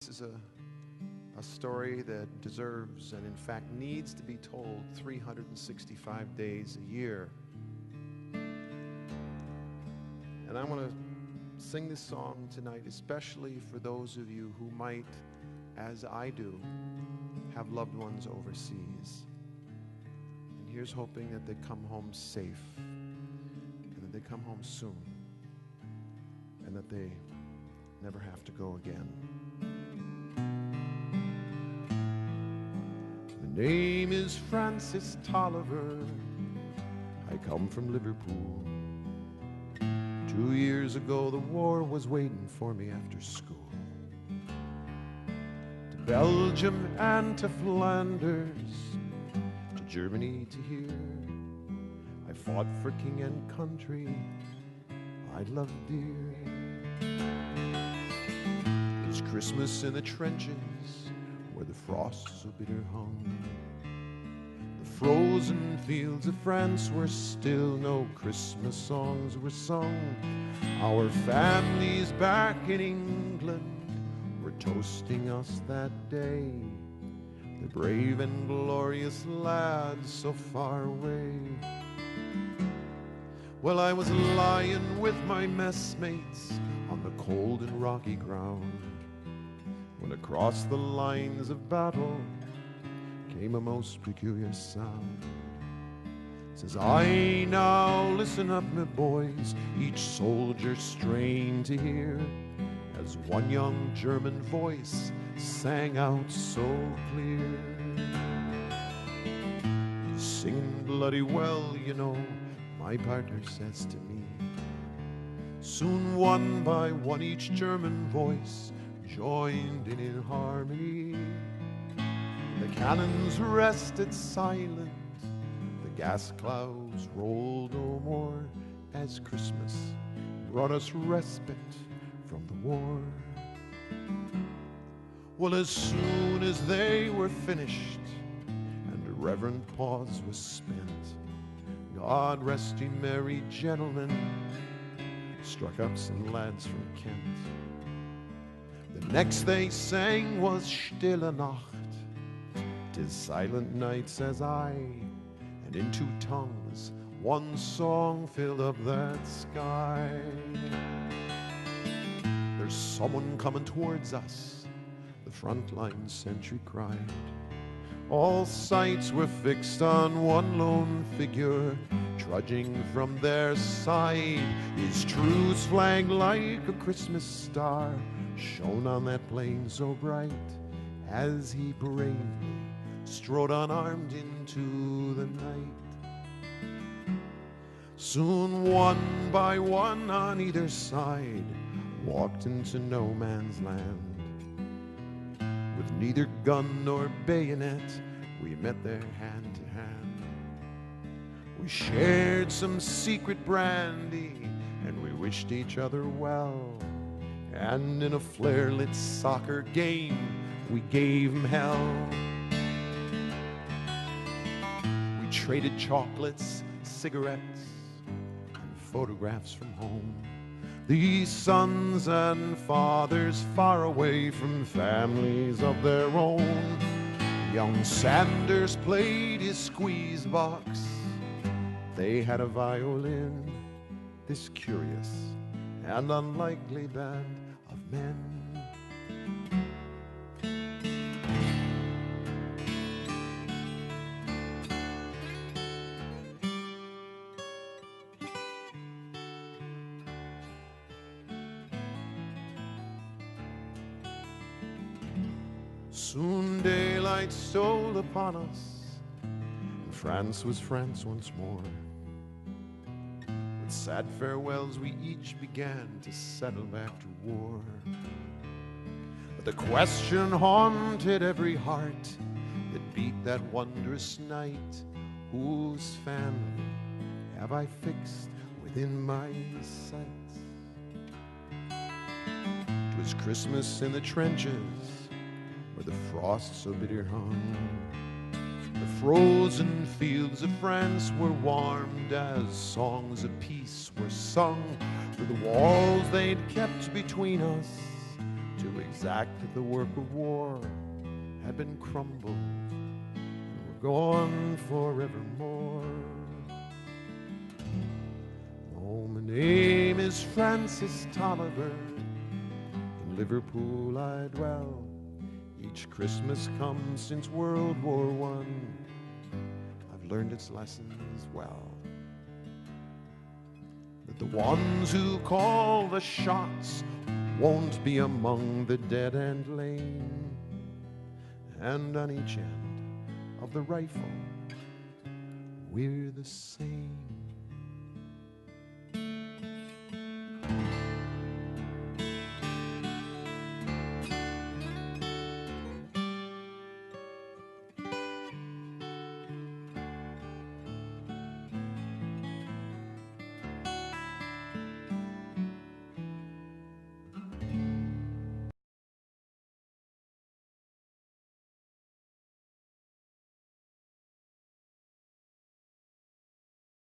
This is a story that deserves and in fact needs to be told 365 days a year. And I want to sing this song tonight, especially for those of you who might, as I do, have loved ones overseas. And here's hoping that they come home safe, and that they come home soon, and that they never have to go again. My name is Francis Tolliver. I come from Liverpool. 2 years ago the war was waiting for me after school. To Belgium and to Flanders, to Germany to here, I fought for king and country I loved dear. It was Christmas in the trenches where the frost so bitter hung. The frozen fields of France where still no Christmas songs were sung. Our families back in England were toasting us that day, the brave and glorious lads so far away. Well, I was lying with my messmates on the cold and rocky ground, when across the lines of battle came a most peculiar sound. Says, I now listen up, my boys, each soldier strained to hear, as one young German voice sang out so clear. Singing bloody well, you know, my partner says to me. Soon one by one each German voice joined in harmony. The cannons rested silent, the gas clouds rolled no more, as Christmas brought us respite from the war. Well, as soon as they were finished and a reverent pause was spent, God rest ye merry gentlemen struck up some lads from Kent. The next they sang was Stille Nacht, 'tis silent night, says I, and in two tongues one song filled up that sky. There's someone coming towards us, the frontline sentry cried. All sights were fixed on one lone figure, trudging from their side. His truce flag like a Christmas star shone on that plain so bright, as he bravely strode unarmed into the night. Soon one by one on either side walked into no man's land. With neither gun nor bayonet we met there hand to hand. We shared some secret brandy and we wished each other well, and in a flare-lit soccer game we gave 'em hell. We traded chocolates, cigarettes, and photographs from home. These sons and fathers far away from families of their own. Young Sanders played his squeeze box. They had a violin, this curious and unlikely band of men. Soon daylight stole upon us, and France was France once more. With sad farewells we each began to settle back to war. But the question haunted every heart that beat that wondrous night: whose family have I fixed within my sights? 'Twas Christmas in the trenches where the frost so bitter hung. The frozen fields of France were warmed as songs of peace were sung through the walls they'd kept between us, to till exact the work of war had been crumbled and were gone forevermore. Oh, my name is Francis Tolliver. In Liverpool I dwell. Each Christmas comes since World War I. I've learned its lessons well. That the ones who call the shots won't be among the dead and lame, and on each end of the rifle we're the same.